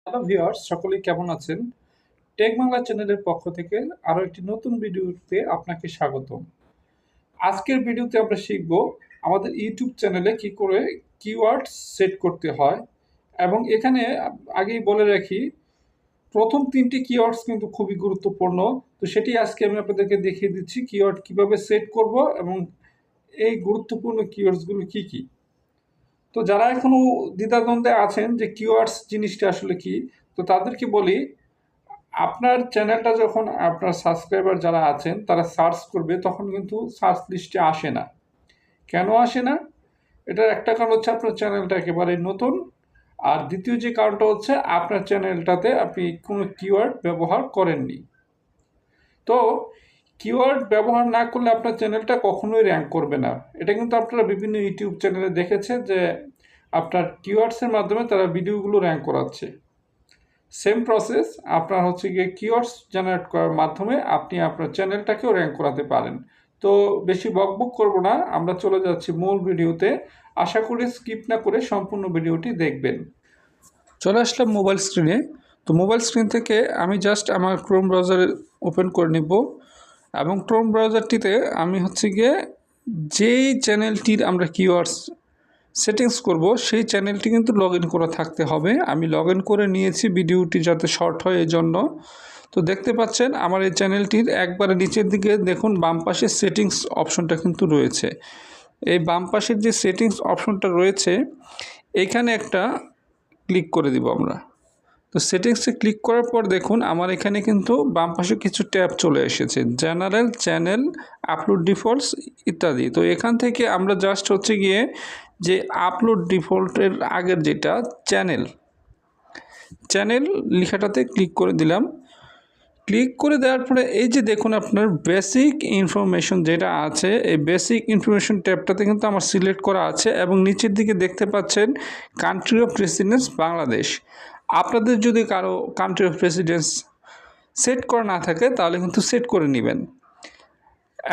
Hello viewers, সকলেই কেমন আছেন? টেক বাংলা চ্যানেলের পক্ষ থেকে আরো একটি নতুন ভিডিওতে আপনাকে স্বাগতম। আজকের ভিডিওতে আমরা শিখব আমাদের ইউটিউব চ্যানেলে কি করে কিওয়ার্ডস সেট করতে হয় এবং এখানে আগেই বলে রাখি প্রথম ৩টি কিওয়ার্ডস কিন্তু খুবই গুরুত্বপূর্ণ। তো সেটি আজকে আমি আপনাদেরকে দেখিয়ে দিচ্ছি কিওয়ার্ড কিভাবে সেট করব এবং এই গুরুত্বপূর্ণ কিওয়ার্ডসগুলো কি কি। তো যারা এখনো দ্বিধাদ্বন্দ্বে আছেন যে কিওয়ার্ডস জিনিসটা আসলে কি, তো তাদেরকে বলি আপনার চ্যানেলটা যখন আপনার সাবস্ক্রাইবার যারা আছেন তারা সার্চ করবে তখন কিন্তু সার্চ লিস্টে আসে না। কেন আসে না? এটার একটা কারণ হচ্ছে আপনার চ্যানেলটা একেবারে নতুন, আর দ্বিতীয় যে কারণটা হচ্ছে আপনার চ্যানেলটাতে আপনি কোনো কিওয়ার্ড ব্যবহার করেননি। তো কিওয়ার্ড ব্যবহার না করলে আপনার চ্যানেলটা কখনোই র্যাঙ্ক করবে না। এটা কিন্তু আপনারা বিভিন্ন ইউটিউব চ্যানেলে দেখেছে যে আপনার কিওয়ার্ডসের মাধ্যমে তারা ভিডিওগুলো র্যাঙ্ক করাচ্ছে। সেম প্রসেস আপনার হচ্ছে গিয়ে কিওয়ার্ডস জেনারেট করার মাধ্যমে আপনি আপনার চ্যানেলটাকেও র্যাঙ্ক করাতে পারেন। তো বেশি বকবক করব না, আমরা চলে যাচ্ছি মূল ভিডিওতে। আশা করি স্কিপ না করে সম্পূর্ণ ভিডিওটি দেখবেন। চলে আসলাম মোবাইল স্ক্রিনে। তো মোবাইল স্ক্রিন থেকে আমি জাস্ট আমার ক্রোম ব্রাউজার ওপেন করে নিব এবং ক্রোম ব্রাউজারটিতে আমি হচ্ছে গিয়ে যেই চ্যানেলটির আমরা কিওয়ার্ডস সেটিংস করব সেই চ্যানেলটি কিন্তু লগ ইন করা থাকতে হবে। আমি লগ ইন করে নিয়েছি ভিডিওটি যাতে শর্ট হয় এই জন্য। তো দেখতে পাচ্ছেন আমার এই চ্যানেলটির একবারে নিচের দিকে দেখুন বাম পাশে সেটিংস অপশনটা কিন্তু রয়েছে। এই বাম পাশের যে সেটিংস অপশনটা রয়েছে এইখানে একটা ক্লিক করে দিব আমরা। তো সেটিংসে ক্লিক করার পর দেখুন আমার এখানে কিন্তু বাম পাশে কিছু ট্যাব চলে এসেছে, জেনারেল, চ্যানেল, আপলোড ডিফল্টস ইত্যাদি। তো এখান থেকে আমরা জাস্ট হচ্ছে গিয়ে যে আপলোড ডিফল্টের আগের যেটা চ্যানেল লেখাটাতে ক্লিক করে দিলাম। ক্লিক করে দেওয়ার পরে এই যে দেখুন আপনার বেসিক ইনফরমেশন যেটা আছে, এই বেসিক ইনফরমেশন ট্যাবটাতে কিন্তু আমার সিলেক্ট করা আছে এবং নিচের দিকে দেখতে পাচ্ছেন কান্ট্রি অফ রেসিডেন্স বাংলাদেশ। আপনাদের যদি কারো কান্ট্রি অফ রেসিডেন্স সেট করা না থাকে তাহলে কিন্তু সেট করে নেবেন।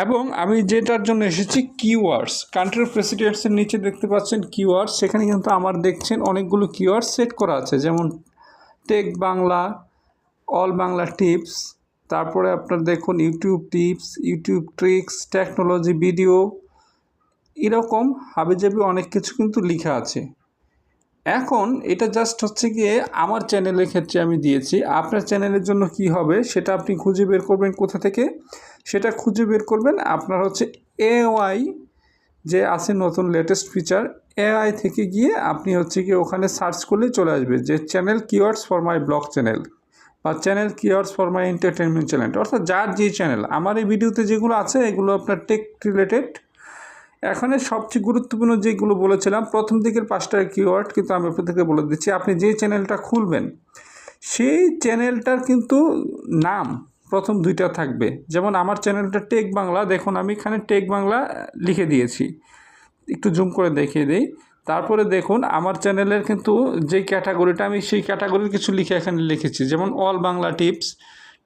এবং আমি যেটার জন্য এসেছি কিওয়ার্ডস, কান্ট্রি অফ রেসিডেন্সের নিচে দেখতে পাচ্ছেন কিওয়ার্ডস, সেখানে কিন্তু আমার দেখছেন অনেকগুলো কিওয়ার্ডস সেট করা আছে, যেমন tech Bangla, all Bangla tips, তারপরে আপনার দেখুন YouTube tips, YouTube tricks, technology video, এরকম হাবিজাবি অনেক কিছু কিন্তু লেখা আছে। এখন এটা জাস্ট হচ্ছে গিয়ে আমার চ্যানেলের ক্ষেত্রে আমি দিয়েছি। আপনার চ্যানেলের জন্য কি হবে সেটা আপনি খুঁজে বের করবেন কোথা থেকে, সেটা খুঁজে বের করবেন আপনার হচ্ছে এআই যে আছে নতুন লেটেস্ট ফিচার, এআই থেকে গিয়ে আপনি হচ্ছে গিয়ে ওখানে সার্চ করলেই চলে আসবে যে channel keywords for my blog channel বা channel keywords for my entertainment channel, অর্থাৎ যার যে চ্যানেল। আমার এই ভিডিওতে যেগুলো আছে এগুলো আপনার টেক রিলেটেড। এখানে সবচেয়ে গুরুত্বপূর্ণ যেগুলো বলেছিলাম প্রথম দিকের 5টা কিওয়ার্ড কিন্তু আমি আপনাদেরকে বলে দিচ্ছি। আপনি যে চ্যানেলটা খুলবেন সেই চ্যানেলটার কিন্তু নাম প্রথম 2টা থাকবে। যেমন আমার চ্যানেলটা টেক বাংলা, দেখুন আমি এখানে টেক বাংলা লিখে দিয়েছি, একটু জুম করে দেখিয়ে দিই। তারপরে দেখুন আমার চ্যানেলের কিন্তু যে ক্যাটাগরিটা আমি সেই ক্যাটাগরির কিছু লিখে এখানে লিখেছি, যেমন all Bangla tips,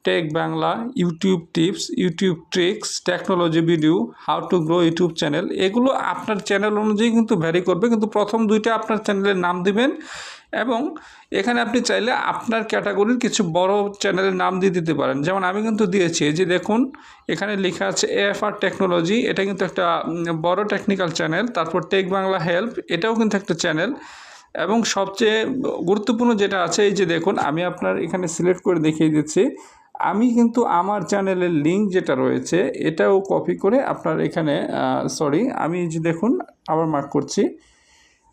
tech Bangla, YouTube tips, YouTube tricks, technology video, how to grow YouTube channel. এগুলো আপনার চ্যানেল অনুযায়ী কিন্তু ভ্যারি করবে, কিন্তু প্রথম 2টা আপনার চ্যানেলের নাম দিবেন এবং এখানে আপনি চাইলে আপনার ক্যাটাগরির কিছু বড় চ্যানেলের নাম দিয়ে দিতে পারেন। যেমন আমি কিন্তু দিয়েছি, এই যে দেখুন এখানে লেখা আছে এএফআর টেকনোলজি, এটা কিন্তু একটা বড় টেকনিক্যাল চ্যানেল। তারপর টেক বাংলা হেল্প, এটাও কিন্তু একটা চ্যানেল। এবং সবচেয়ে গুরুত্বপূর্ণ যেটা আছে এই যে দেখুন আমি আপনার এখানে সিলেক্ট করে দেখিয়ে দিচ্ছি, আমি কিন্তু আমার চ্যানেলের লিঙ্ক যেটা রয়েছে এটাও কপি করে আপনার এখানে আমি যে দেখুন আবার মার্ক করছি,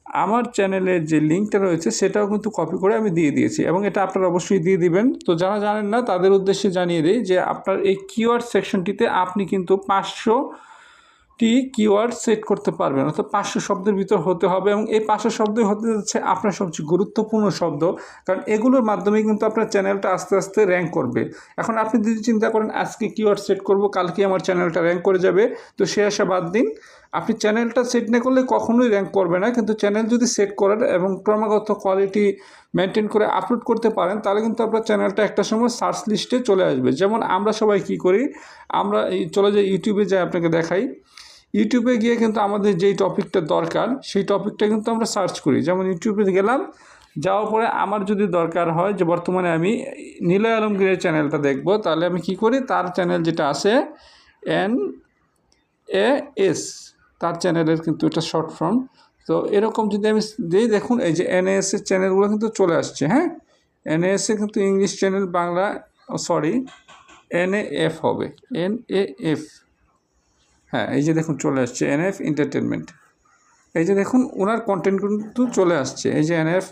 আমার চ্যানেলের যে লিঙ্কটা রয়েছে সেটাও কিন্তু কপি করে আমি দিয়ে দিয়েছি এবং এটা আপনারা অবশ্যই দিয়ে দিবেন। তো যারা জানেন না তাদের উদ্দেশ্যে জানিয়ে দিই যে আপনার এই কিওয়ার্ড সেকশনটিতে আপনি কিন্তু 500টি কিওয়ার্ড সেট করতে পারবেন, অর্থাৎ 500 শব্দের ভিতর হতে হবে এবং এই 500 শব্দই হতে যাচ্ছে আপনার সবচেয়ে গুরুত্বপূর্ণ শব্দ, কারণ এগুলোর মাধ্যমেই কিন্তু আপনার চ্যানেলটা আস্তে আস্তে র্যাঙ্ক করবে। এখন আপনি যদি চিন্তা করেন আজকে কিওয়ার্ড সেট করব কালকে আমার চ্যানেলটা র্যাঙ্ক করে যাবে, তো সে আশা বাদ দিন। আপনি চ্যানেলটা সেট না করলে কখনোই র্যাঙ্ক করবে না, কিন্তু চ্যানেল যদি সেট করেন এবং ক্রমাগত কোয়ালিটি মেনটেন করে আপলোড করতে পারেন তাহলে কিন্তু আপনার চ্যানেলটা একটা সময় সার্চ লিস্টে চলে আসবে। যেমন আমরা সবাই কি করি, আমরা চলে যাই ইউটিউবে, যাই আপনাকে দেখাই। ইউটিউবে গিয়ে কিন্তু আমাদের যেই টপিকটা দরকার সেই টপিকটা কিন্তু আমরা সার্চ করি। যেমন ইউটিউবে গেলাম, যাওয়ার পরে আমার যদি দরকার হয় যে বর্তমানে আমি নিলয় আলমগীরের চ্যানেলটা দেখব, তাহলে আমি কি করি, তার চ্যানেল যেটা আছে NAS, তার চ্যানেলের কিন্তু এটা শর্ট ফর্ম। তো এরকম যদি আমি দিই, দেখুন এই যে NAS এর চ্যানেলগুলো কিন্তু চলে আসছে। হ্যাঁ, NAS এর কিন্তু English channel, Bangla sorry NAF হবে, NAF। হ্যাঁ, এই যে দেখুন চলে আসছে NAF এন্টারটেনমেন্ট। এই যে দেখুন ওনার কন্টেন্ট কিন্তু চলে আসছে, এই যে NAF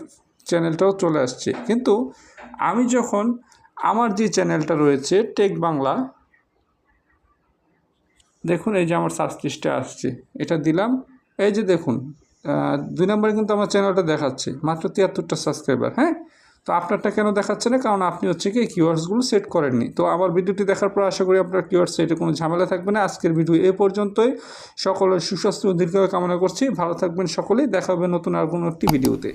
চ্যানেলটাও চলে আসছে। কিন্তু আমি যখন আমার যে চ্যানেলটা রয়েছে টেক বাংলা, দেখুন এই যে আমার সার্চ লিস্টে আসছে, এটা দিলাম, এই যে দেখুন 2 নম্বরে কিন্তু আমার চ্যানেলটা দেখাচ্ছে মাত্র 73টা সাবস্ক্রাইবার। হ্যাঁ, তো আপনারটা কেন দেখাচ্ছে না? কারণ আপনি হচ্ছে কি কিওয়ার্ডসগুলো সেট করেননি। তো আমার ভিডিওটি দেখার পর আশা করি আপনার কিওয়ার্ড সেটে কোনো ঝামেলা থাকবে না। আজকের ভিডিও এ পর্যন্তই। সকলের সুস্বাস্থ্য ও দীর্ঘায়ু কামনা করছি। ভালো থাকবেন সকলেই। দেখা হবে নতুন আর কোনো একটি ভিডিওতে।